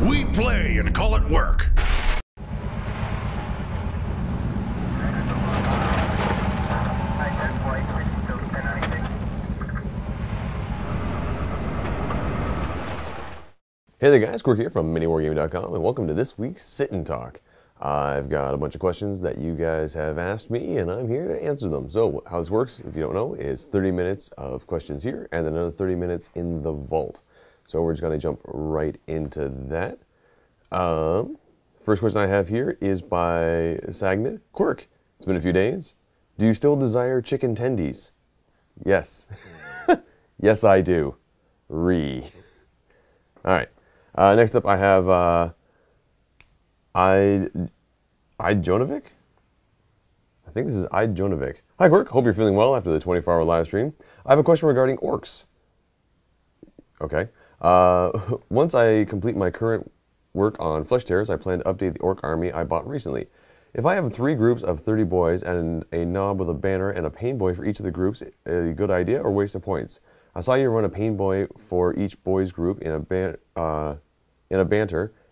We play and call it work. Hey there guys, Quirk here from MiniWarGaming.com, and welcome to this week's Sit and Talk. I've got a bunch of questions that you guys have asked me, and I'm here to answer them. So how this works, if you don't know, is 30 minutes of questions here, and then another 30 minutes in the vault. So we're just going to jump right into that. First question I have here is by Sagnit. Quirk, it's been a few days. Do you still desire chicken tendies? Yes. Yes, I do. All right. Next up, I have Jonovic. I think this is Jonovic. Hi, Quirk. Hope you're feeling well after the 24-hour live stream. I have a question regarding orcs. Okay. Once I complete my current work on Flesh Tears, I plan to update the orc army I bought recently. If I have 3 groups of 30 boys and a knob with a banner and a pain boy for each of the groups, a good idea or waste of points? I saw you run a pain boy for each boys group in a banter,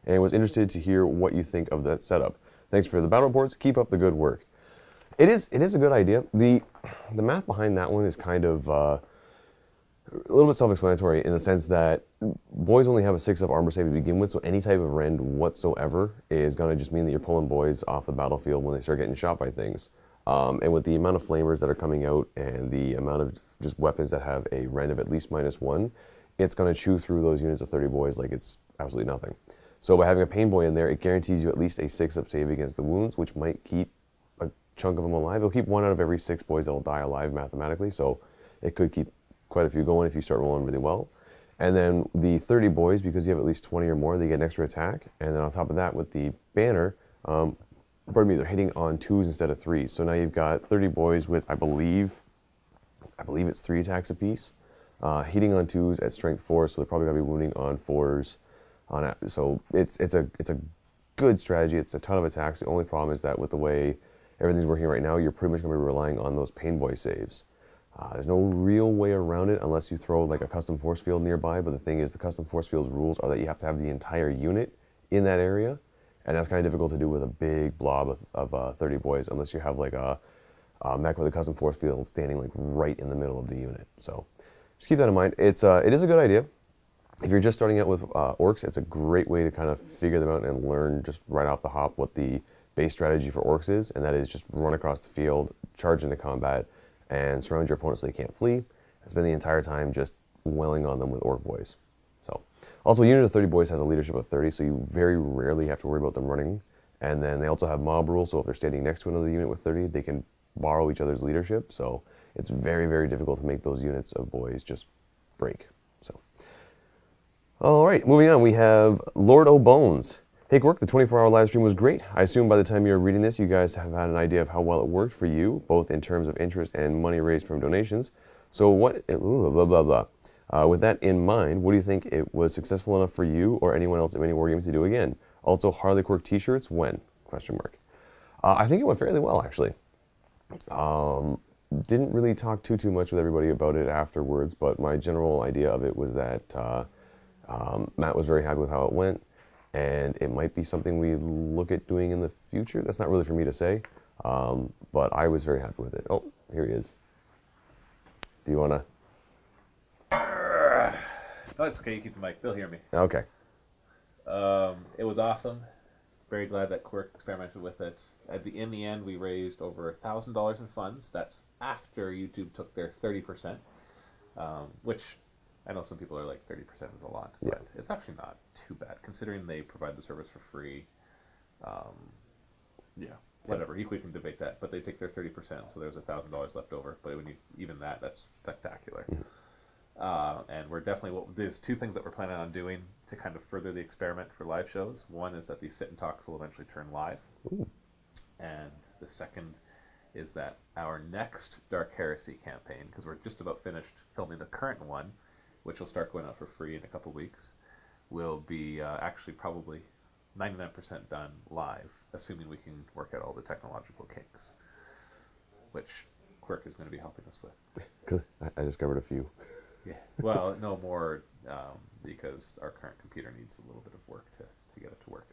and was interested to hear what you think of that setup. Thanks for the battle reports. Keep up the good work. It is a good idea. The math behind that one is kind of a little bit self-explanatory in the sense that boys only have a 6 of armor save to begin with, so any type of rend whatsoever is going to just mean that you're pulling boys off the battlefield when they start getting shot by things. And with the amount of flamers that are coming out and the amount of just weapons that have a rend of at least -1, it's going to chew through those units of 30 boys like it's absolutely nothing. So by having a pain boy in there, it guarantees you at least a 6 up save against the wounds, which might keep a chunk of them alive. It'll keep 1 out of every 6 boys that'll die alive mathematically, so it could keep quite a few going if you start rolling really well. And then the 30 boys, because you have at least 20 or more, they get an extra attack. And then on top of that, with the banner, pardon me, they're hitting on 2s instead of 3s. So now you've got 30 boys with, I believe it's 3 attacks apiece. Hitting on 2s at strength 4, so they're probably going to be wounding on 4s. So it's a good strategy. It's a ton of attacks. The only problem is that with the way everything's working right now, you're pretty much going to be relying on those pain boy saves. There's no real way around it unless you throw like a custom force field nearby. But the thing is, the custom force field's rules are that you have to have the entire unit in that area, and that's kind of difficult to do with a big blob of 30 boys unless you have like a mech with a custom force field standing like right in the middle of the unit. So just keep that in mind. It is a good idea. If you're just starting out with orcs, it's a great way to kind of figure them out and learn just right off the hop what the base strategy for orcs is, and that is just run across the field, charge into combat, and surround your opponent so they can't flee, and spend the entire time just welling on them with orc boys. So, also a unit of 30 boys has a leadership of 30, so you very rarely have to worry about them running. And then they also have mob rule, so if they're standing next to another unit with 30, they can borrow each other's leadership. So it's very, very difficult to make those units of boys just break. So, all right, moving on, we have Lord O'Bones. Hey Quirk, the 24-hour live stream was great. I assume by the time you're reading this, you guys have had an idea of how well it worked for you, both in terms of interest and money raised from donations. So what, blah, blah, blah. With that in mind, what do you think it was successful enough for you or anyone else at MiniWarGaming to do again? Also, Harley Quirk t-shirts, when? Question mark. I think it went fairly well, actually. Didn't really talk too much with everybody about it afterwards, but my general idea of it was that Matt was very happy with how it went, and it might be something we look at doing in the future. That's not really for me to say, but I was very happy with it. Oh, here he is. Do you want to? No, it's okay. You keep the mic. They'll hear me. Okay. It was awesome. Very glad that Quirk experimented with it. In the end, we raised over $1,000 in funds. That's after YouTube took their 30%, which I know some people are like 30% is a lot, but it's actually not too bad considering they provide the service for free. Whatever. We can debate that, but they take their 30%, so there's $1,000 left over. But when you even that, that's spectacular. And we're definitely, there's 2 things that we're planning on doing to kind of further the experiment for live shows. One is that these sit and talks will eventually turn live. Ooh. And the second is that our next Dark Heresy campaign, because we're just about finished filming the current one, which will start going out for free in a couple weeks, will be actually probably 99% done live, assuming we can work out all the technological kinks, which Quirk is going to be helping us with. I discovered a few. Yeah. Well, no more because our current computer needs a little bit of work to to get it to work.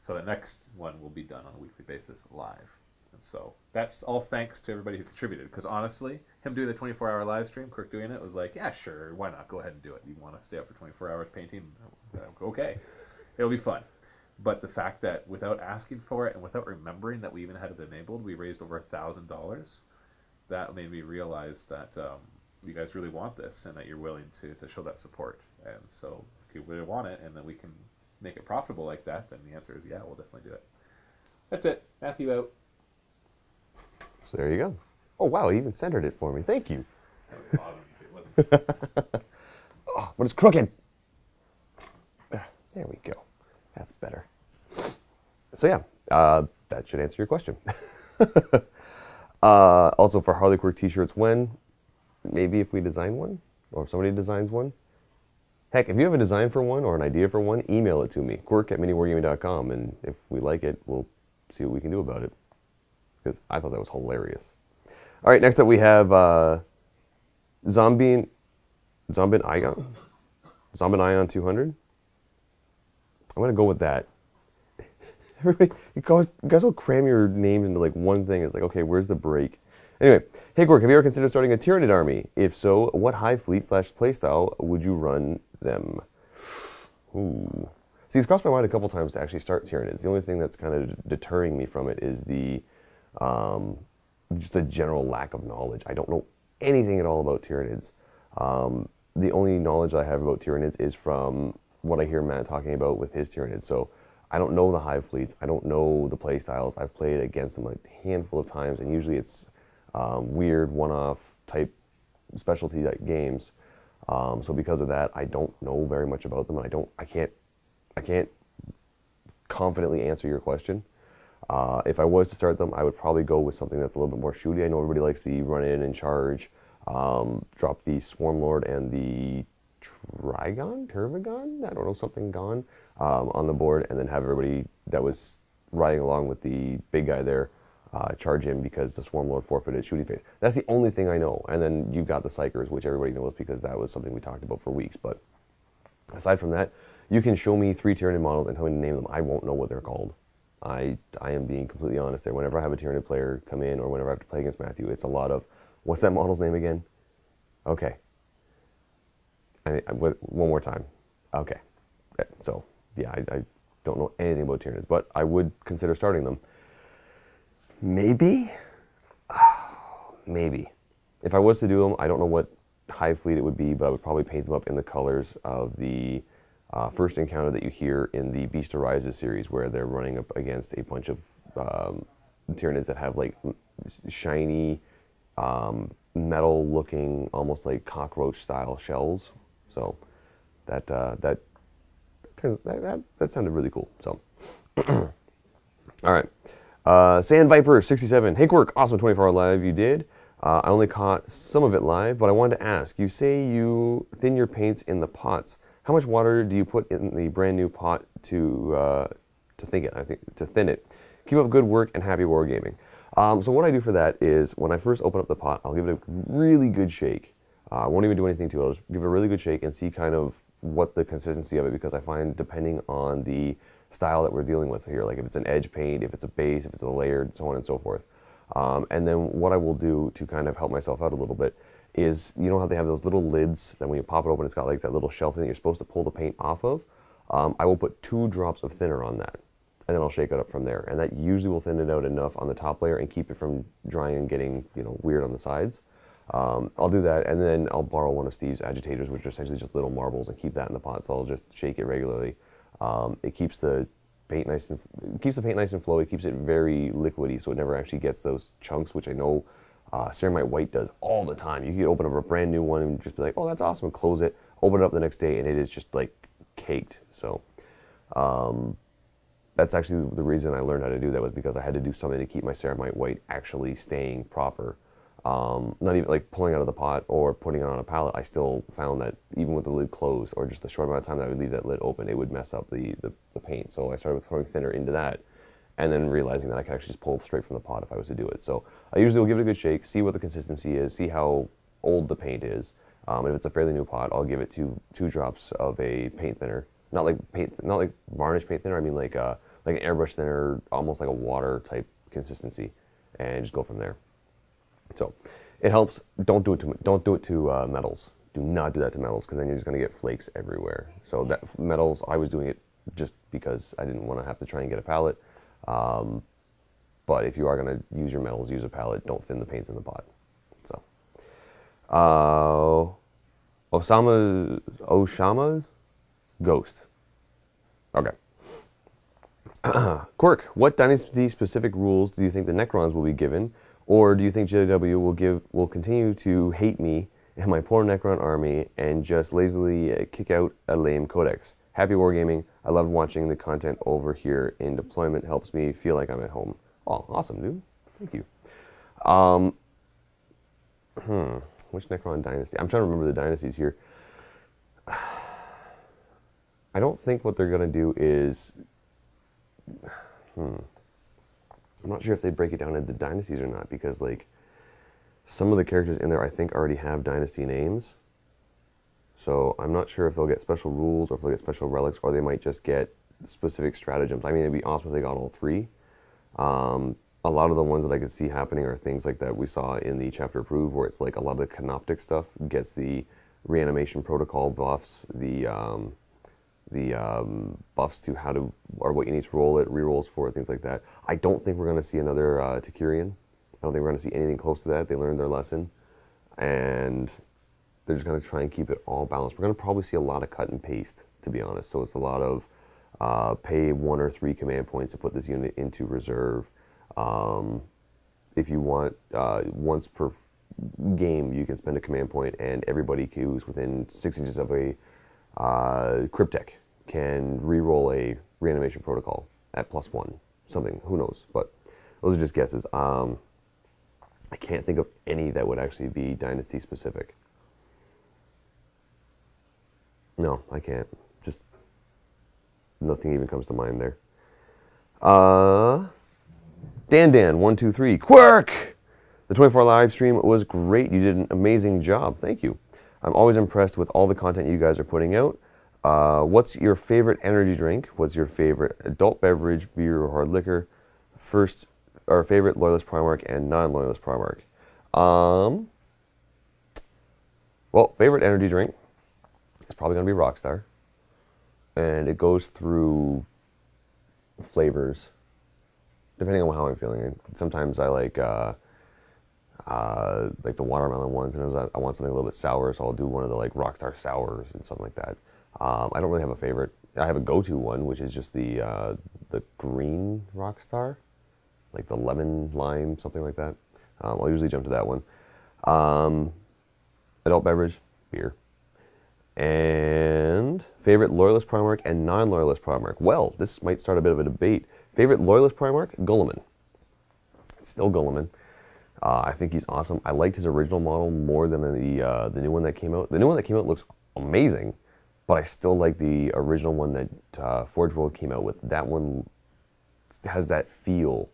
So the next one will be done on a weekly basis live. And so that's all thanks to everybody who contributed. Because honestly, him doing the 24-hour live stream, Quirk doing it, was like, yeah, sure, why not? Go ahead and do it. You want to stay up for 24 hours painting? Okay. It'll be fun. But the fact that without asking for it and without remembering that we even had it enabled, we raised over $1,000. That made me realize that you guys really want this and that you're willing to show that support. And so if you really want it and then we can make it profitable like that, then the answer is yeah, we'll definitely do it. That's it. Matthew out. So there you go. Oh, wow, he even centered it for me. Thank you. Oh, but it's crooked. There we go. That's better. So yeah, that should answer your question. Also for Harley Quirk t-shirts, when? Maybe if we design one, or if somebody designs one. Heck, if you have a design for one or an idea for one, email it to me, quirk@miniwargaming.com, and if we like it, we'll see what we can do about it. Because I thought that was hilarious. All right, next up we have Zombie Ion 200. I'm going to go with that. Everybody, you guys will cram your names into like one thing. It's like, okay, where's the break? Anyway, hey Quirk, have you ever considered starting a Tyranid army? If so, what hive fleet / playstyle would you run them? Ooh. See, it's crossed my mind a couple times to actually start Tyranids. The only thing that's kind of deterring me from it is the just a general lack of knowledge. I don't know anything at all about Tyranids. The only knowledge I have about Tyranids is from what I hear Matt talking about with his Tyranids. So I don't know the hive fleets. I don't know the play styles. I've played against them a handful of times, and usually it's weird one-off type specialty type games. So because of that, I don't know very much about them, and I can't confidently answer your question. If I was to start them, I would probably go with something that's a little bit more shooty. I know everybody likes the run in and charge, drop the Swarm Lord and the Turvagon, I don't know, something gone on the board, and then have everybody that was riding along with the big guy there charge him because the Swarm Lord forfeited shooting phase. That's the only thing I know. And then you've got the Psychers, which everybody knows because that was something we talked about for weeks. But aside from that, you can show me 3 Tyranid models and tell me to name them. I won't know what they're called. I am being completely honest there. Whenever I have a Tyranid player come in or whenever I have to play against Matthew, it's a lot of, what's that model's name again? Okay. One more time. Okay. So, yeah, I don't know anything about Tyranids, but I would consider starting them. Maybe? Maybe. If I was to do them, I don't know what hive fleet it would be, but I would probably paint them up in the colors of the first encounter that you hear in the Beast Arises series, where they're running up against a bunch of Tyranids that have like shiny, metal-looking, almost like cockroach-style shells. So that sounded really cool. So, all right. Sand Viper 67. Hey Quirk, awesome 24-hour live you did. I only caught some of it live, but I wanted to ask. You say you thin your paints in the pots. How much water do you put in the brand new pot to thin it? Keep up good work and happy wargaming. So what I do for that is when I first open up the pot, I'll give it a really good shake. I won't even do anything to it. I'll just give it a really good shake and see kind of what the consistency of it, because I find depending on the style that we're dealing with here, like if it's an edge paint, if it's a base, if it's a layered, so on and so forth. And then what I will do to kind of help myself out a little bit is, you know how they have those little lids that when you pop it open, it's got like that little shelf thing that you're supposed to pull the paint off of? I will put 2 drops of thinner on that, and then I'll shake it up from there. And that usually will thin it out enough on the top layer and keep it from drying and getting, you know, weird on the sides. I'll do that, and then I'll borrow one of Steve's agitators, which are essentially just little marbles, and keep that in the pot. So I'll just shake it regularly. It keeps the paint nice and flowy. It keeps it very liquidy, so it never actually gets those chunks, which I know Ceramite White does all the time. You can open up a brand new one and just be like, oh, that's awesome, and close it, open it up the next day, and it is just like caked. So that's actually the reason I learned how to do that, was because I had to do something to keep my Ceramite White actually staying proper. Not even like pulling out of the pot or putting it on a pallet. I still found that even with the lid closed, or just the short amount of time that I would leave that lid open, it would mess up the paint. So I started with pouring thinner into that, and then realizing that I could actually just pull straight from the pot if I was to do it. So I usually will give it a good shake, see what the consistency is, see how old the paint is. If it's a fairly new pot, I'll give it two drops of a paint thinner, Not like paint, not like varnish paint thinner. I mean like an airbrush thinner, almost like a water type consistency, and just go from there. So it helps. Don't do it to metals. Do not do that to metals, because then you're just going to get flakes everywhere. So that metals, I was doing it just because I didn't want to have to try and get a palette. But if you are going to use your metals, use a palette. Don't thin the paints in the pot. So, Oshama's Ghost. Okay. Quirk, what dynasty-specific rules do you think the Necrons will be given, or do you think JW will continue to hate me and my poor Necron army and just lazily kick out a lame codex? Happy wargaming. I love watching the content over here in deployment. Helps me feel like I'm at home. Oh, awesome, dude. Thank you. Which Necron dynasty? I'm trying to remember the dynasties here. I don't think what they're going to do is... I'm not sure if they break it down into dynasties or not, because like some of the characters in there I think already have dynasty names. So I'm not sure if they'll get special rules or if they'll get special relics, or they might just get specific stratagems. I mean, it'd be awesome if they got all three. A lot of the ones that I could see happening are things like that we saw in the chapter approved, where it's like a lot of the canoptic stuff gets the reanimation protocol buffs, the buffs to how to, or what you need to roll it, rerolls for it, things like that. I don't think we're going to see another Takirian. I don't think we're going to see anything close to that. They learned their lesson, and they're just going to try and keep it all balanced. We're going to probably see a lot of cut and paste, to be honest. So it's a lot of pay 1 or 3 command points to put this unit into reserve. If you want, once per game, you can spend a command point, and everybody who's within 6 inches of a Cryptek can re-roll a reanimation protocol at +1, something, who knows, but those are just guesses. I can't think of any that would actually be dynasty specific. No, I can't. Just nothing even comes to mind there. Dan123, Quirk! The 24 live stream was great. You did an amazing job. Thank you. I'm always impressed with all the content you guys are putting out. What's your favorite energy drink? What's your favorite adult beverage, beer, or hard liquor? First, our favorite Loyalist Primarch and non-Loyalist Primarch. Well, favorite energy drink is probably going to be Rockstar. And it goes through flavors, depending on how I'm feeling. Sometimes I like the watermelon ones, and I want something a little bit sour, so I'll do one of the like Rockstar sours and something like that. I don't really have a favorite. I have a go-to one, which is just the green Rockstar, like the lemon lime, something like that. I'll usually jump to that one. Adult beverage, beer. And favorite Loyalist Primarch and non-Loyalist Primarch. Well, this might start a bit of a debate. Favorite Loyalist Primarch, Gulliman. It's still Gulliman. I think he's awesome. I liked his original model more than the new one that came out. The new one that came out looks amazing, but I still like the original one that Forge World came out with. That one has that feel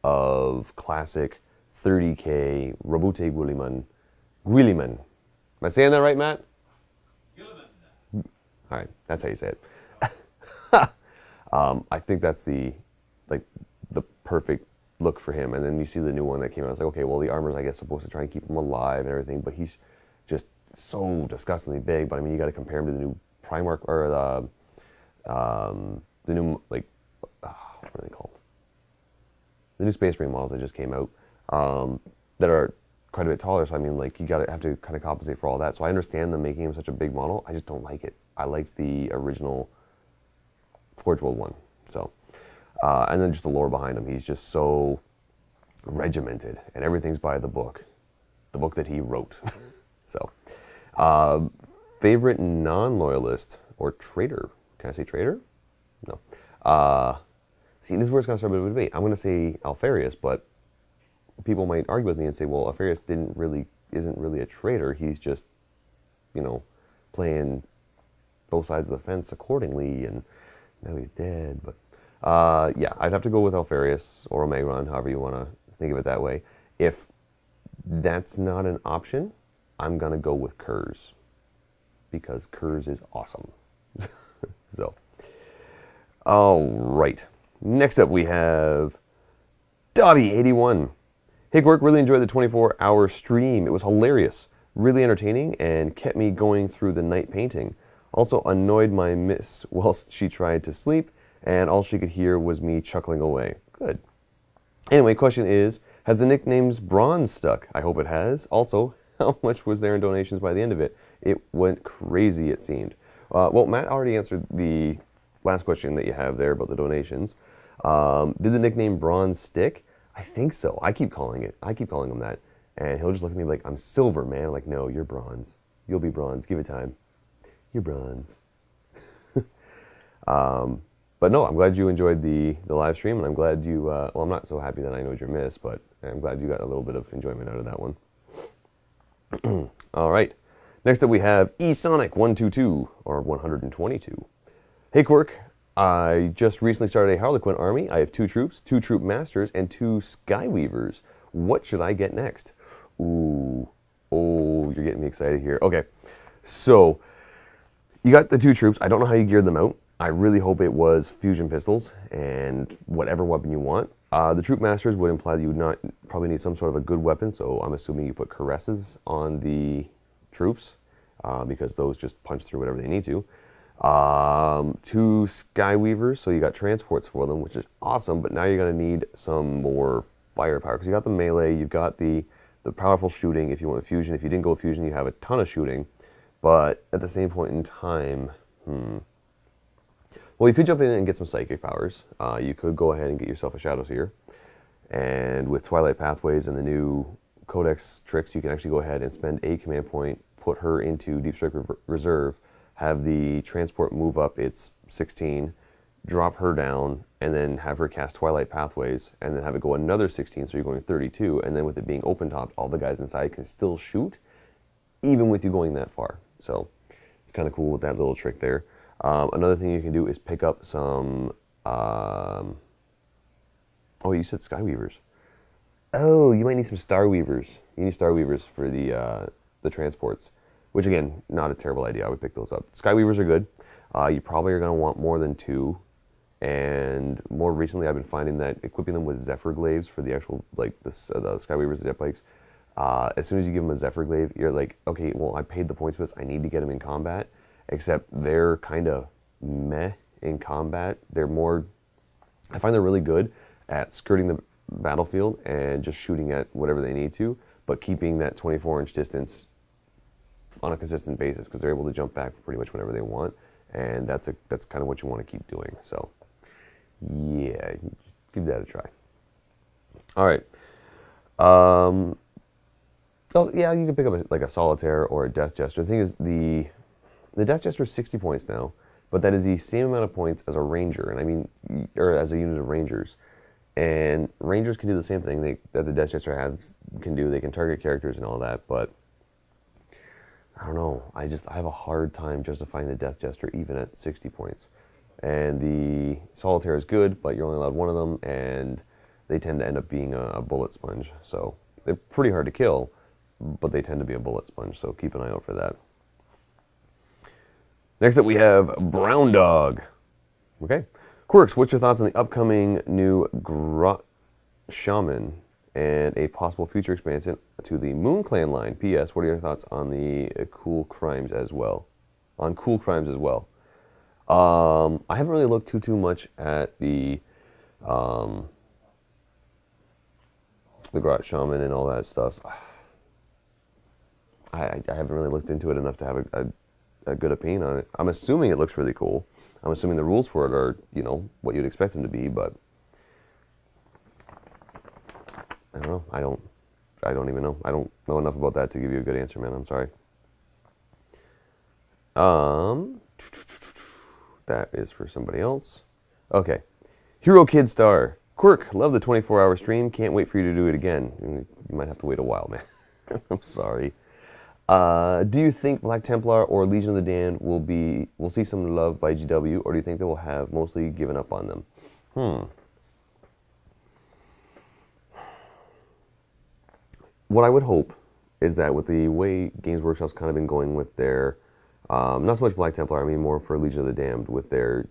of classic 30K Robute Guilliman. Guilliman. Am I saying that right, Matt? Guilliman. All right, that's how you say it. I think that's the perfect look for him. And then you see the new one that came out. It's like, okay, well, the armor's, I guess, supposed to try and keep him alive and everything, but he's just so disgustingly big. But I mean, you got to compare him to the new Primarch, or the new, like, what are they called? The new Space Marine models that just came out that are quite a bit taller. So I mean, like, you have to kind of compensate for all that. So I understand them making him such a big model. I just don't like it. I like the original Forge World one. So, and then just the lore behind him. He's just so regimented, and everything's by the book that he wrote. So, favorite non-loyalist or traitor? Can I say traitor? No. See, this is where it's going to start a bit of a debate. I'm going to say Alfarius, but people might argue with me and say, well, Alfarius isn't really a traitor. He's just, playing both sides of the fence accordingly, and now he's dead. But yeah, I'd have to go with Alfarius or Omegron, however you want to think of it that way. If that's not an option, I'm going to go with Kurz, because Kurz is awesome. So, all right. Next up, we have Dobby81. Hey, Quirk, really enjoyed the 24-hour stream. It was hilarious, really entertaining, and kept me going through the night painting. Also annoyed my miss whilst she tried to sleep, and all she could hear was me chuckling away. Good. Anyway, question is, has the nicknames Bronze stuck? I hope it has. Also, how much was there in donations by the end of it? It went crazy, it seemed. Well, Matt already answered the last question that you have there about the donations. Did the nickname Bronze stick? I think so. I keep calling him that. And he'll just look at me like, I'm silver, man. I'm like, no, you're bronze. You'll be bronze. Give it time. You're bronze. But no, I'm glad you enjoyed the live stream, and I'm glad you, well, I'm not so happy that I know your miss, but I'm glad you got a little bit of enjoyment out of that one. All right. Next up we have eSonic122, or 122. Hey, Quirk. I just recently started a Harlequin army. I have 2 troops, 2 troop masters, and 2 Skyweavers. What should I get next? Ooh. Oh, you're getting me excited here. Okay. So, you got the 2 troops. I don't know how you geared them out. I really hope it was fusion pistols and whatever weapon you want. The troop masters would imply that you would probably need some sort of a good weapon, so I'm assuming you put caresses on the troops because those just punch through whatever they need to. 2 Skyweavers, so you got transports for them, which is awesome, but now you're going to need some more firepower because you got the melee, you've got the powerful shooting if you want fusion. If you didn't go with fusion, you have a ton of shooting, but at the same point in time, well, you could jump in and get some psychic powers. You could go ahead and get yourself a Shadow Seer, and with Twilight Pathways and the new Codex tricks, you can actually go ahead and spend a command point, put her into Deep Strike Reserve, have the transport move up its 16, drop her down, and then have her cast Twilight Pathways, and then have it go another 16, so you're going 32, and then with it being open-topped, all the guys inside can still shoot, even with you going that far. So it's kind of cool with that little trick there. Another thing you can do is pick up some, oh, you said Skyweavers. Oh, you might need some Starweavers. You need Starweavers for the transports, which again, not a terrible idea. I would pick those up. Skyweavers are good. You probably are going to want more than 2. And more recently, I've been finding that equipping them with Zephyr Glaives for the actual, like, the Skyweavers, the jet bikes, as soon as you give them a Zephyr Glaive, you're like, okay, well, I paid the points for this. I need to get them in combat. Except they're kind of meh in combat. They're more, I find they're really good at skirting the battlefield and just shooting at whatever they need to, but keeping that 24-inch distance on a consistent basis because they're able to jump back pretty much whenever they want, and that's kind of what you want to keep doing. So, yeah, give that a try. All right. Oh, yeah, you can pick up like a Solitaire or a Death Jester. The thing is, the Death Jester is 60 points now, but that is the same amount of points as a Ranger, and I mean, or as a unit of Rangers. And Rangers can do the same thing that the Death Jester can do. They can target characters and all that, but I don't know. I have a hard time justifying the Death Jester even at 60 points. And the Solitaire is good, but you're only allowed 1 of them, and they tend to end up being a bullet sponge. So they're pretty hard to kill, but they tend to be a bullet sponge, so keep an eye out for that. Next up, we have Brown Dog. Okay. Quirks, what's your thoughts on the upcoming new Grot Shaman and a possible future expansion to the Moon Clan line? P.S. What are your thoughts on the Cool Crimes as well? On Cool Crimes as well. I haven't really looked too much at the Grot Shaman and all that stuff. I haven't really looked into it enough to have a good opinion on it. I'm assuming it looks really cool. I'm assuming the rules for it are, you know, what you'd expect them to be, but I don't know. I don't even know. I don't know enough about that to give you a good answer, man. I'm sorry. That is for somebody else. Okay. Hero Kid Star. Quirk, love the 24-hour stream. Can't wait for you to do it again. You might have to wait a while, man. I'm sorry. Do you think Black Templar or Legion of the Damned will see some love by GW, or do you think they will have mostly given up on them? What I would hope is that with the way Games Workshop's kind of been going with their Not so much Black Templar, I mean more for Legion of the Damned with their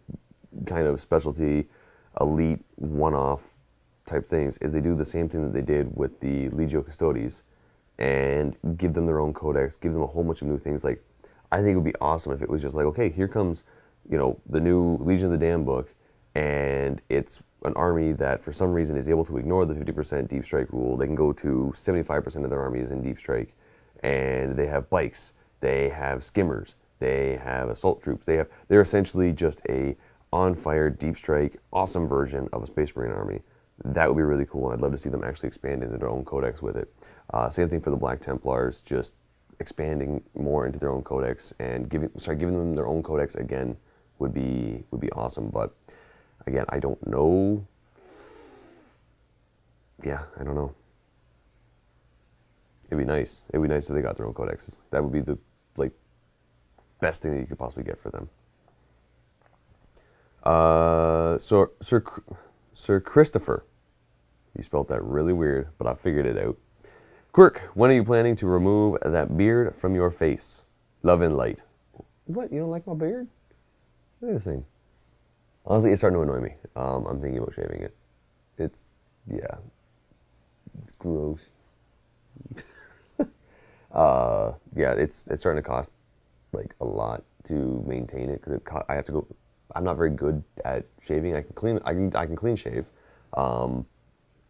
kind of specialty, elite, one-off type things, is they do the same thing that they did with the Legio Custodes and give them their own codex, give them a whole bunch of new things. Like, I think it would be awesome if it was just like, okay, here comes, you know, the new Legion of the Damned book, and it's an army that for some reason is able to ignore the 50% deep strike rule. They can go to 75% of their armies in deep strike, and they have bikes, they have skimmers, they have assault troops, they're essentially just a on-fire deep strike awesome version of a Space Marine army. That would be really cool, and I'd love to see them actually expand into their own codex with it. Same thing for the Black Templars, just expanding more into their own codex and giving them their own codex again would be awesome. But again, I don't know. Yeah, I don't know. It'd be nice. It'd be nice if they got their own codexes. That would be the best thing that you could possibly get for them. Sir Christopher, you spelled that really weird, but I figured it out. Quirk, when are you planning to remove that beard from your face? Love and light. What? You don't like my beard? Look at this thing. Honestly, it's starting to annoy me. I'm thinking about shaving it. It's gross. Yeah, it's starting to cost like a lot to maintain it because I have to go. I'm not very good at shaving. I can clean shave,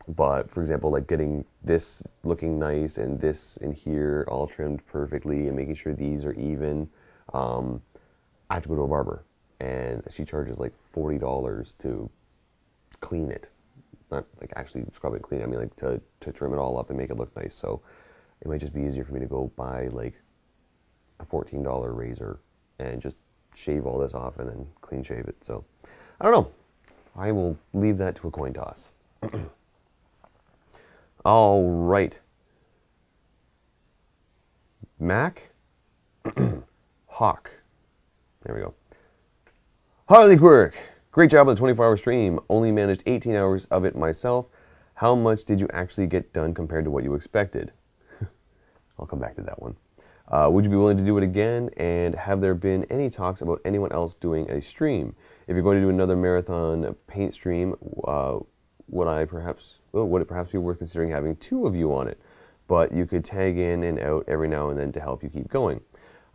but for example, like getting this looking nice and this in here all trimmed perfectly and making sure these are even, I have to go to a barber, and she charges like $40 to clean it, not like actually scrub it and clean it. I mean like to trim it all up and make it look nice. So it might just be easier for me to go buy like a $14 razor and just shave all this off and then clean shave it. So I don't know. I will leave that to a coin toss. All right. Mac Hawk. There we go. Harley Quirk. Great job on the 24-hour stream. Only managed 18 hours of it myself. How much did you actually get done compared to what you expected? I'll come back to that one. Would you be willing to do it again? And have there been any talks about anyone else doing a stream? If you're going to do another marathon paint stream, would it perhaps be worth considering having two of you on it? But you could tag in and out every now and then to help you keep going.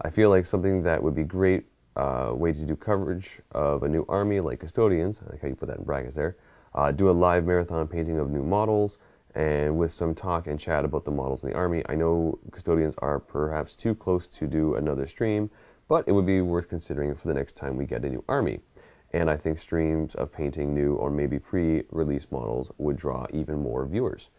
I feel like something that would be great way to do coverage of a new army like Custodians. I like how you put that in brackets there. Do a live marathon painting of new models, and with some talk and chat about the models in the army. I know Custodians are perhaps too close to do another stream, but it would be worth considering for the next time we get a new army. And I think streams of painting new or maybe pre-release models would draw even more viewers.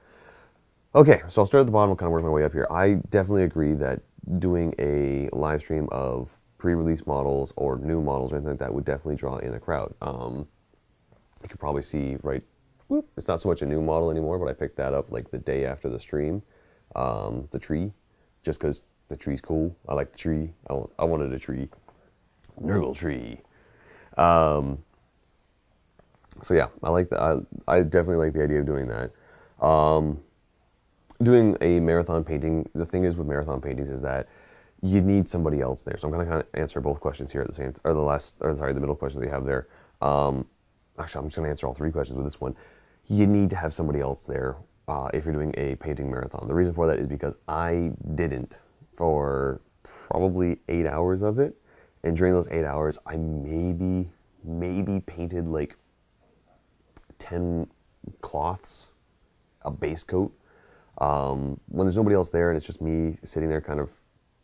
Okay, so I'll start at the bottom and kind of work my way up here. I definitely agree that doing a live stream of pre-release models or new models or anything like that would definitely draw in a crowd. You could probably see it's not so much a new model anymore, but I picked that up like the day after the stream. The tree, just because the tree's cool. I like the tree. I wanted a tree. Nurgle tree. So yeah, I definitely like the idea of doing that. Doing a marathon painting, the thing is with marathon paintings is that you need somebody else there. So I'm going to kind of answer both questions here at the same, the middle question that you have there. Actually, I'm just going to answer all three questions with this one. You need to have somebody else there if you're doing a painting marathon. The reason for that is because I didn't for probably 8 hours of it. And during those 8 hours, I maybe painted like 10 cloths, a base coat. When there's nobody else there and it's just me sitting there kind of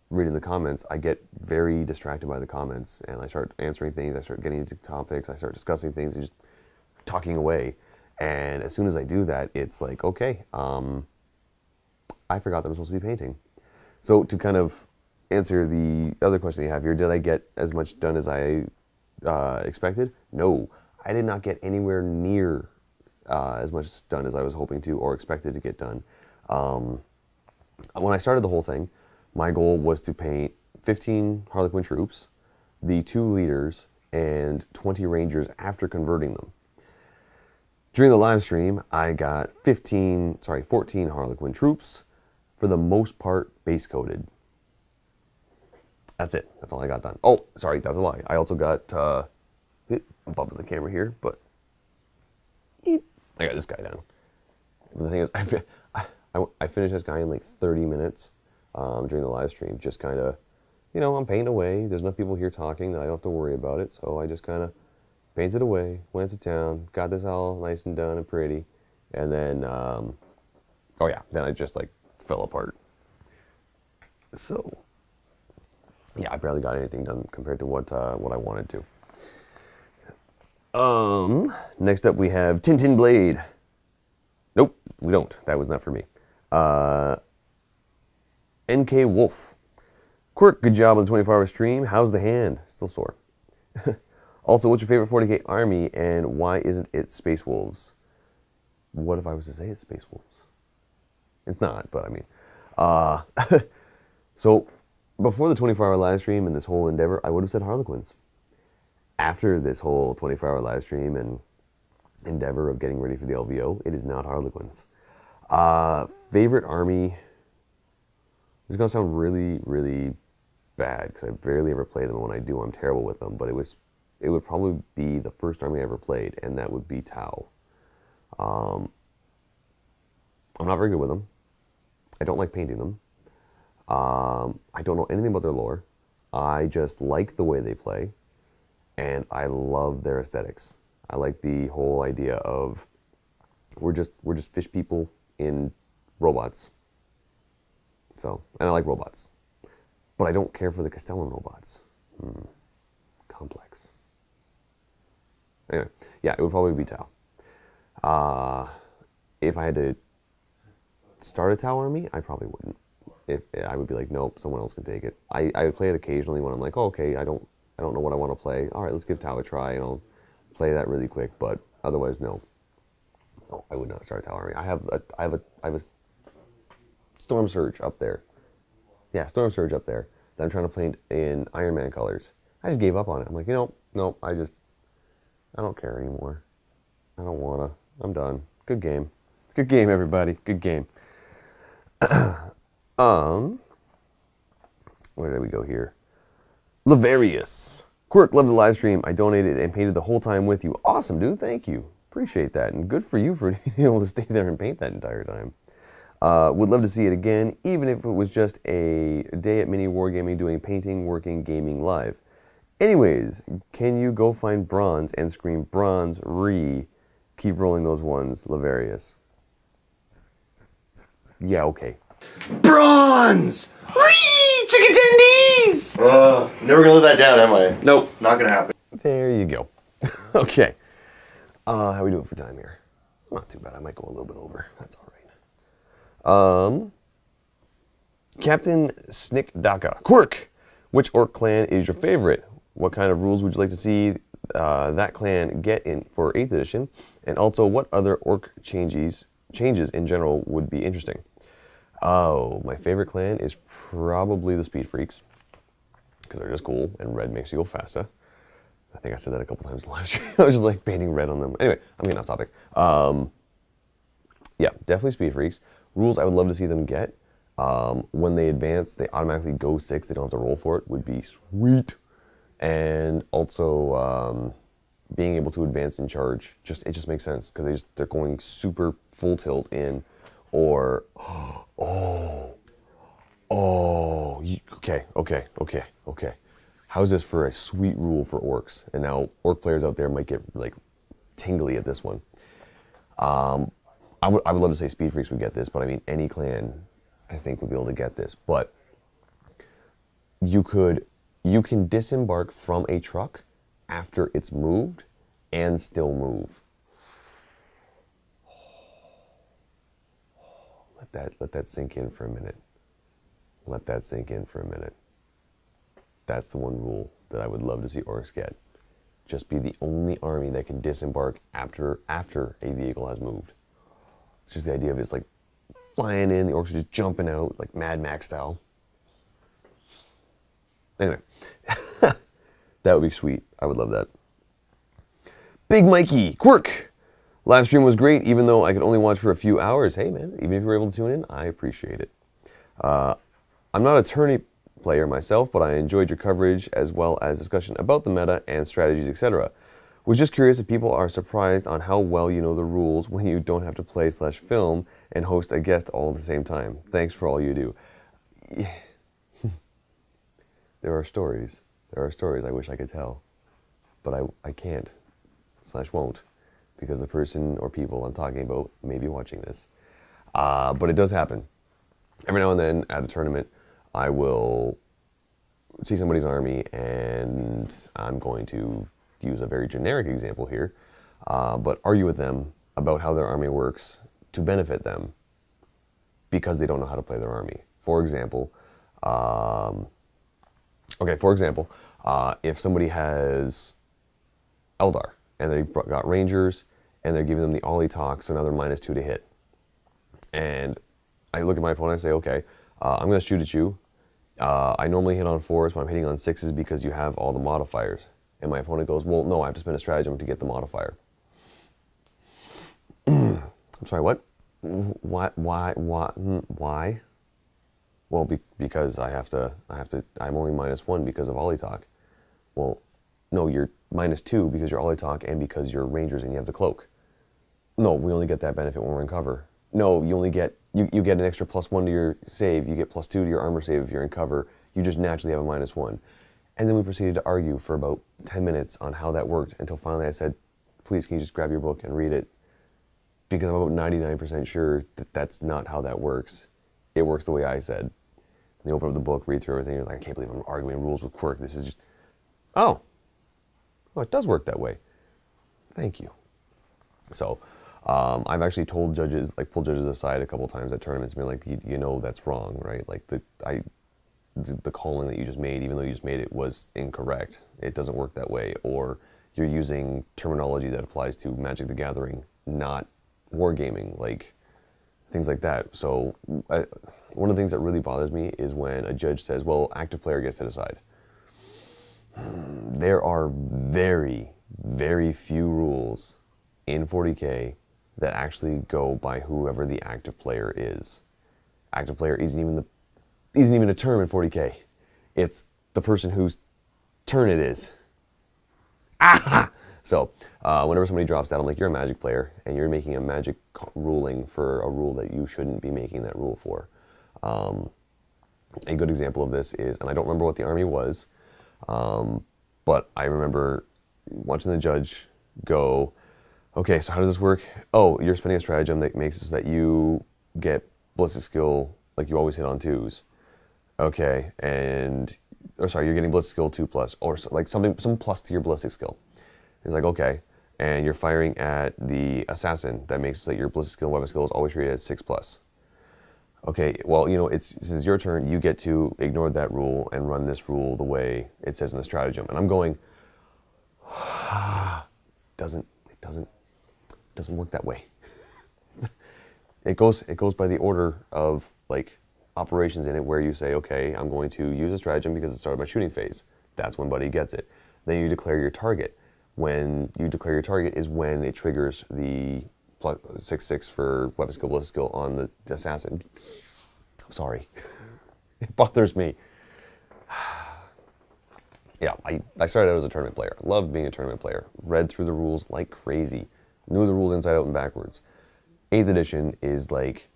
reading the comments, I get very distracted by the comments and I start answering things, I start getting into topics, I start discussing things and just talking away. And as soon as I do that, it's like, okay, I forgot that I'm supposed to be painting. So to kind of answer the other question you have here, did I get as much done as I expected? No, I did not get anywhere near as much done as I was hoping to or expected to get done. When I started the whole thing, my goal was to paint 15 Harlequin troops, the 2 leaders, and 20 rangers after converting them. During the live stream, I got 14 Harlequin troops, for the most part base coated. That's it. That's all I got done. Oh, sorry, that's a lie. I also got, I'm bumping the camera here, but I got this guy done. But the thing is, I finished this guy in like 30 minutes during the live stream. Just kind of, I'm painting away. There's enough people here talking that I don't have to worry about it. So I just kind of painted away, went to town, got this all nice and done and pretty. And then, oh yeah, then I just like fell apart. So, yeah, I barely got anything done compared to what I wanted to. Next up we have Tintin Blade. Nope, we don't. That was not for me. NK Wolf. Quirk, good job on the 24-hour stream. How's the hand? Still sore. Also, what's your favorite 40k army and why isn't it Space Wolves? What if I was to say it's Space Wolves? It's not, but I mean. So, before the 24-hour live stream and this whole endeavor, I would have said Harlequins. After this whole 24-hour live stream and endeavor of getting ready for the LVO, it is not Harlequins. Favorite army, it's going to sound really, really bad because I barely ever play them. When I do, I'm terrible with them, but it would probably be the first army I ever played, and that would be Tau. I'm not very good with them. I don't like painting them. I don't know anything about their lore. I just like the way they play, and I love their aesthetics. I like the whole idea of we're just fish people in robots. So, and I like robots, but I don't care for the Castellan robots. Complex. Anyway, yeah, it would probably be Tau. If I had to start a Tau army, I probably wouldn't. I would be like, nope, someone else can take it. I would play it occasionally when I'm like, oh, okay, I don't know what I want to play. All right, let's give Tau a try, and I'll play that really quick. But otherwise, no. No, I would not start a Tau army. I have a Storm Surge up there. Yeah, Storm Surge up there that I'm trying to paint in Iron Man colors. I just gave up on it. I'm like, no, I don't care anymore. I don't wanna. I'm done. Good game. It's a good game, everybody. Good game. Where did we go here? Lavarius. Quirk, love the live stream. I donated and painted the whole time with you. Awesome, dude. Thank you. Appreciate that. And good for you for being able to stay there and paint that entire time. Would love to see it again, even if it was just a day at MiniWarGaming doing painting, working, gaming live. Anyways, can you go find bronze and scream bronze re? Keep rolling those ones, Lavarius. Yeah, okay. Bronze! Re! Chicken tendies! Never gonna let that down, am I? Nope. Not gonna happen. There you go. Okay. How are we doing for time here? Not too bad. I might go a little bit over. That's all right. Captain Snick Daka. Quirk! Which orc clan is your favorite? What kind of rules would you like to see that clan get in for 8th edition? And also, what other orc changes in general would be interesting? Oh, my favorite clan is probably the Speed Freaks, because they're just cool, and red makes you go faster. I think I said that a couple times last year. I was just like painting red on them. Anyway, I'm getting off topic. Yeah, definitely Speed Freaks. Rules I would love to see them get. When they advance, they automatically go 6. They don't have to roll for it. Would be sweet. And also being able to advance and charge. It just makes sense because they're going super full tilt in, or okay. How's this for a sweet rule for orcs? And now orc players out there might get like tingly at this one. I would love to say Speed Freaks would get this, but I mean any clan I think would be able to get this. But you can disembark from a truck after it's moved and still move. Let that sink in for a minute. Let that sink in for a minute. That's the one rule that I would love to see orcs get. Just be the only army that can disembark after a vehicle has moved. It's just the idea of it's like flying in, the orcs are just jumping out, like Mad Max style. Anyway, that would be sweet. I would love that. Big Mikey, Quirk. Live stream was great, even though I could only watch for a few hours. Hey, man, even if you were able to tune in, I appreciate it. I'm not a tourney player myself, but I enjoyed your coverage as well as discussion about the meta and strategies, etc. Was just curious if people are surprised on how well you know the rules when you don't have to play/film and host a guest all at the same time. Thanks for all you do. There are stories. There are stories I wish I could tell, but I can't / won't, because the person or people I'm talking about may be watching this. But it does happen. Every now and then at a tournament, I will see somebody's army, and I'm going to use a very generic example here, but argue with them about how their army works to benefit them because they don't know how to play their army. For example, if somebody has Eldar and they've got Rangers and they're giving them the Ollie talk, so now they're -2 to hit. And I look at my opponent and say, okay, I'm going to shoot at you. I normally hit on 4s, but I'm hitting on 6s because you have all the modifiers. And my opponent goes, well, no, I have to spend a stratagem to get the modifier. I'm sorry, what? Why? Well, because I'm only -1 because of Ollie talk. Well, no, you're -2 because you're Ollie talk and because you're Rangers and you have the cloak. No, we only get that benefit when we're in cover. No, you only get, you get an extra +1 to your save, you get +2 to your armor save if you're in cover, you just naturally have a -1. And then we proceeded to argue for about 10 minutes on how that worked until finally I said, please, can you just grab your book and read it? Because I'm about 99% sure that that's not how that works. It works the way I said. And you open up the book, read through everything, you're like, I can't believe I'm arguing rules with Quirk. This is just, oh, it does work that way. Thank you. So, I've actually told judges, like pulled judges aside a couple times at tournaments and been like, you know that's wrong, right? Like the calling that you just made, even though you just made it, was incorrect. It doesn't work that way. Or you're using terminology that applies to Magic the Gathering, not wargaming, like things like that. So one of the things that really bothers me is when a judge says, well, active player gets to decide. There are very, very few rules in 40K that actually go by whoever the active player is. Active player isn't even a term in 40K. It's the person whose turn it is. Ah! So, whenever somebody drops that, I'm like, you're a Magic player, and you're making a Magic ruling for a rule that you shouldn't be making that rule for. A good example of this is, and I don't remember what the army was, but I remember watching the judge go, okay, so how does this work? Oh, you're spending a stratagem that makes it so that you get ballistic skill like you always hit on 2s. Okay, you're getting ballistic skill 2+, or like some plus to your ballistic skill. He's like, okay, and you're firing at the assassin. That makes it so that your ballistic skill and weapon skill is always rated at 6+. Okay, well, since your turn, you get to ignore that rule and run this rule the way it says in the stratagem. And I'm going, doesn't work that way. It goes by the order of like operations in it, where you say, okay, I'm going to use a stratagem because it started my shooting phase. That's when Buddy gets it. Then you declare your target. When you declare your target is when it triggers the +6/6 for weapon skill, ballistic skill on the assassin. I'm sorry. It bothers me. Yeah, I started out as a tournament player. Loved being a tournament player. Read through the rules like crazy. Knew the rules inside out and backwards. 8th edition is like,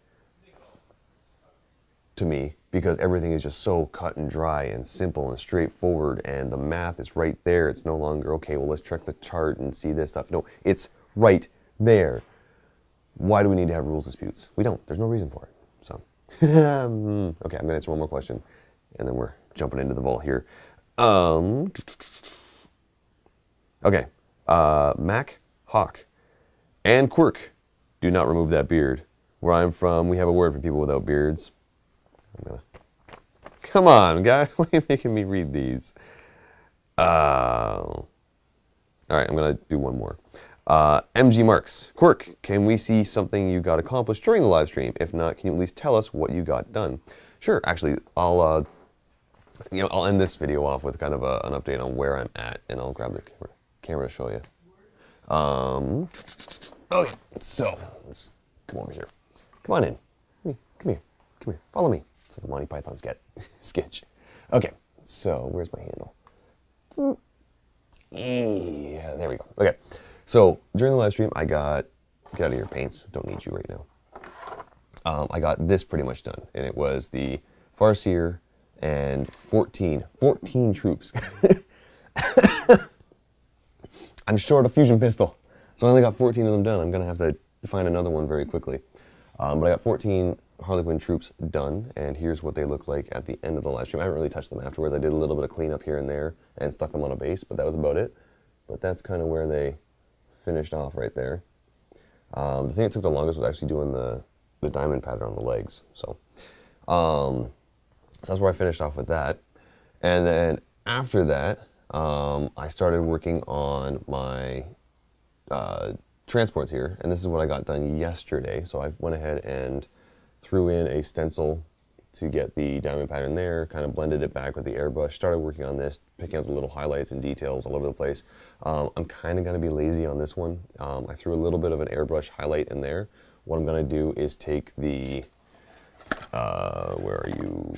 to me, because everything is just so cut and dry and simple and straightforward, and the math is right there. It's no longer, okay, well, let's check the chart and see this stuff. No, it's right there. Why do we need to have rules disputes? We don't. There's no reason for it. So, okay, I'm going to answer one more question, and then we're jumping into the vault here. Okay, Mac, Hawk, and Quirk, do not remove that beard. Where I'm from, we have a word for people without beards. Come on, guys, why are you making me read these? All right, I'm going to do one more. MG Marks, Quirk, can we see something you got accomplished during the live stream? If not, can you at least tell us what you got done? Sure, actually, I'll end this video off with kind of an update on where I'm at, and I'll grab the camera to show you. Okay, so let's come over here. Come on in. Come here. Follow me. It's like a Monty Python sketch. Okay, so where's my handle? Yeah, there we go. Okay, so during the live stream, I got, get out of your paints, don't need you right now. I got this pretty much done, and it was the Farseer and 14 troops. I'm short a fusion pistol, so I only got 14 of them done. I'm going to have to find another one very quickly. But I got 14 Harley Quinn troops done, and here's what they look like at the end of the live stream. I haven't really touched them afterwards. I did a little bit of cleanup here and there and stuck them on a base, but that was about it. But that's kind of where they finished off right there. The thing that took the longest was actually doing the diamond pattern on the legs. So that's where I finished off with that. And then after that, I started working on my transports here, and this is what I got done yesterday. So I went ahead and threw in a stencil to get the diamond pattern there, kind of blended it back with the airbrush, started working on this, picking out the little highlights and details all over the place. I'm kind of going to be lazy on this one. I threw a little bit of an airbrush highlight in there. What I'm going to do is take the, where are you?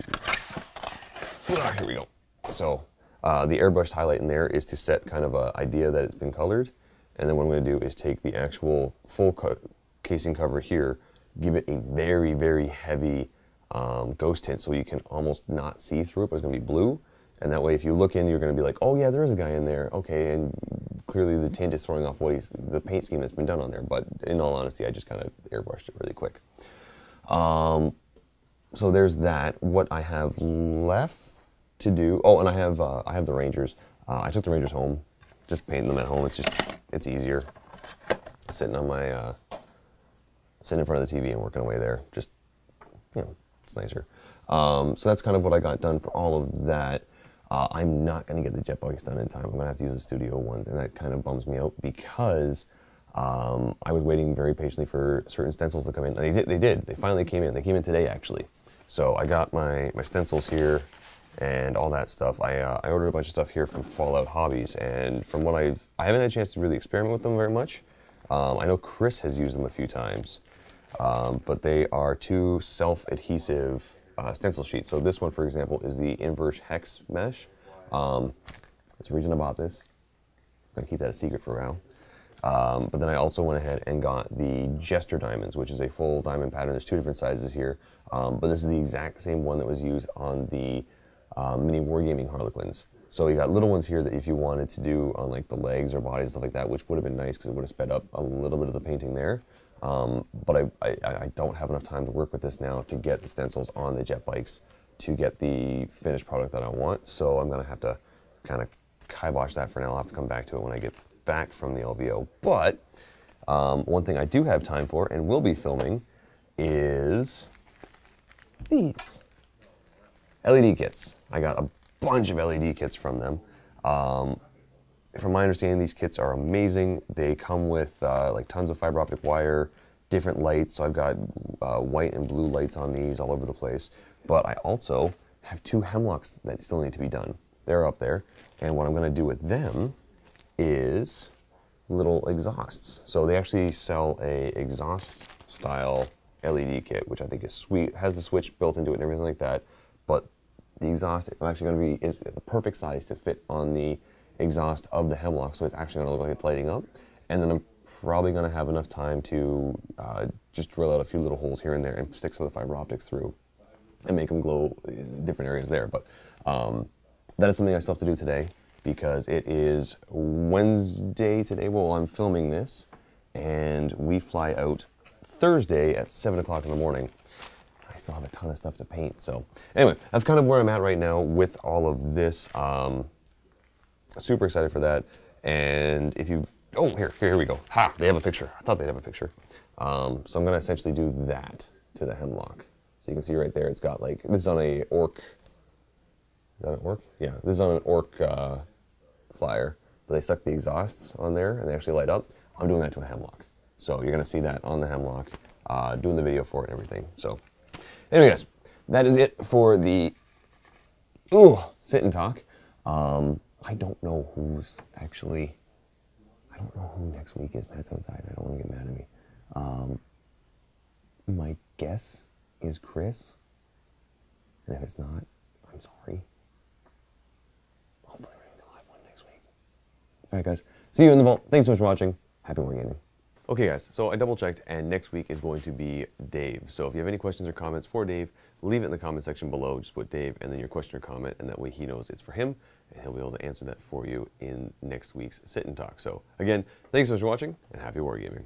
Here we go. So the airbrushed highlight in there is to set kind of an idea that it's been colored. And then what I'm going to do is take the actual full casing cover here, give it a very, very heavy ghost tint so you can almost not see through it, but it's going to be blue. And that way if you look in, you're going to be like, oh yeah, there is a guy in there. Okay, and clearly the tint is throwing off what the paint scheme that's been done on there. But in all honesty, I just kind of airbrushed it really quick. So there's that. What I have left to do, oh, and I have the Rangers. I took the Rangers home, just painting them at home. It's easier sitting on my sitting in front of the TV and working away there. Just, you know, it's nicer. So that's kind of what I got done for all of that. I'm not going to get the jet bikes done in time. I'm going to have to use the studio ones, and that kind of bums me out because I was waiting very patiently for certain stencils to come in. And they did. They finally came in. They came in today, actually. So I got my stencils here and all that stuff. I ordered a bunch of stuff here from Fallout Hobbies, and from what I haven't had a chance to really experiment with them very much. I know Chris has used them a few times, but they are two self-adhesive stencil sheets. So this one, for example, is the inverse hex mesh. There's a reason I bought this. I'm gonna keep that a secret for a while. But then I also went ahead and got the Jester diamonds, which is a full diamond pattern. There's two different sizes here, but this is the exact same one that was used on the MiniWarGaming Harlequins. So you got little ones here that if you wanted to do on like the legs or bodies, stuff like that, which would have been nice because it would have sped up a little bit of the painting there. But I don't have enough time to work with this now to get the stencils on the jet bikes to get the finished product that I want. So I'm going to have to kind of kibosh that for now. I'll have to come back to it when I get back from the LVO. But one thing I do have time for and will be filming is these LED kits. I got a bunch of LED kits from them. From my understanding, these kits are amazing. They come with like tons of fiber optic wire, different lights. So I've got white and blue lights on these all over the place. But I also have two hemlocks that still need to be done. They're up there. And what I'm going to do with them is little exhausts. So they actually sell a exhaust style LED kit, which I think is sweet. It has the switch built into it and everything like that. But the exhaust is actually going to be is the perfect size to fit on the exhaust of the hemlock, so it's actually going to look like it's lighting up. And then I'm probably going to have enough time to just drill out a few little holes here and there and stick some of the fiber optics through and make them glow in different areas there. But that is something I still have to do today because it is Wednesday today. Well, I'm filming this, and we fly out Thursday at 7 o'clock in the morning. I still have a ton of stuff to paint. So anyway, that's kind of where I'm at right now with all of this. Super excited for that. And if you've, oh, here we go. Ha, they have a picture. I thought they'd have a picture. So I'm going to essentially do that to the hemlock. So you can see right there, it's got like, this is on a orc. Is that an orc? Yeah, this is on an orc flyer. But they stuck the exhausts on there and they actually light up. I'm doing that to a hemlock. So you're going to see that on the hemlock, doing the video for it and everything. So anyway, guys, that is it for the sit and talk. I don't know who's actually, I don't know who next week is. Matt's outside. I don't want to get mad at me. My guess is Chris. And if it's not, I'm sorry. All right, guys. See you in the vault. Thanks so much for watching. Happy wargaming. Okay, guys. So I double-checked, and next week is going to be Dave. So if you have any questions or comments for Dave, leave it in the comment section below. Just put Dave and then your question or comment, and that way he knows it's for him, and he'll be able to answer that for you in next week's Sit and Talk. So again, thanks so much for watching, and happy wargaming.